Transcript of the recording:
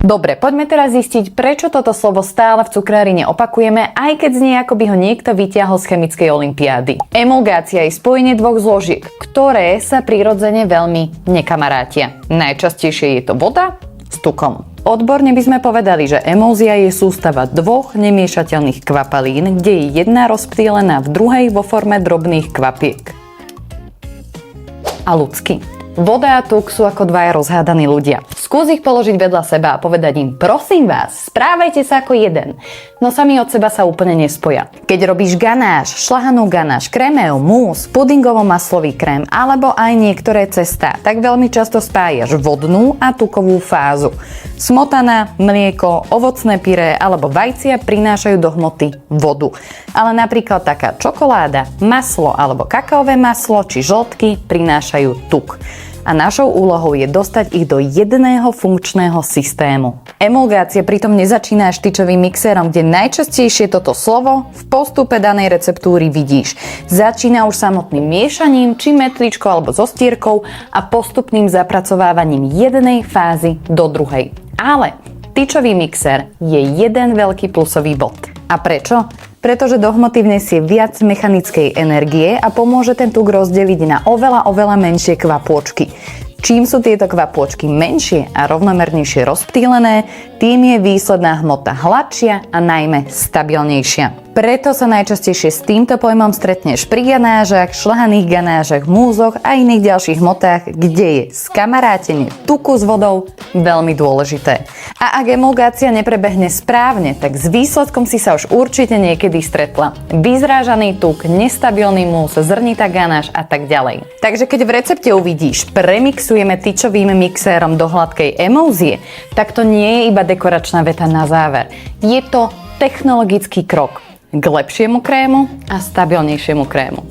Dobre, poďme teraz zistiť, prečo toto slovo stále v cukrárine opakujeme, aj keď znie, ako by ho niekto vytiahol z chemickej olympiády. Emulgácia je spojenie dvoch zložiek, ktoré sa prirodzene veľmi nekamarátia. Najčastejšie je to voda s tukom. Odborne by sme povedali, že emulzia je sústava dvoch nemiešateľných kvapalín, kde je jedna rozptýlená v druhej vo forme drobných kvapiek. A ľudský. Voda a tuk sú ako dvaja rozhádaní ľudia. Skús ich položiť vedľa seba a povedať im: prosím vás, správajte sa ako jeden. No sami od seba sa úplne nespoja. Keď robíš ganáš, šlahanú ganáš, krémeo, mús, pudingovo-maslový krém alebo aj niektoré cestá, tak veľmi často spájaš vodnú a tukovú fázu. Smotana, mlieko, ovocné pyré alebo vajcia prinášajú do hmoty vodu. Ale napríklad taká čokoláda, maslo alebo kakaové maslo či žltky prinášajú tuk. A našou úlohou je dostať ich do jedného funkčného systému. Emulgácia pritom nezačína štyčovým mixérom, kde najčastejšie toto slovo v postupe danej receptúry vidíš. Začína už samotným miešaním, či metričkou alebo so stierkou a postupným zapracovávaním jednej fázy do druhej. Ale tyčový mixér je jeden veľký plusový bod. A prečo? Pretože do hmoty vnesie viac mechanickej energie a pomôže ten tuk rozdeliť na oveľa menšie kvapôčky. Čím sú tieto kvapôčky menšie a rovnomernejšie rozptýlené, tým je výsledná hmota hladšia a najmä stabilnejšia. Preto sa najčastejšie s týmto pojmom stretneš pri ganážach, šľahaných ganážach, múzoch a iných ďalších hmotách, kde je skamarátenie tuku s vodou veľmi dôležité. A ak emulgácia neprebehne správne, tak s výsledkom si sa už určite niekedy stretla. Vyzrážaný tuk, nestabilný mús, zrnitá ganáž a tak ďalej. Takže keď v recepte uvidíš premixujeme tyčovým mixérom do hladkej emulzie, tak to nie je iba dekoračná veta na záver. Je to technologický krok k lepšiemu krému a stabilnejšiemu krému.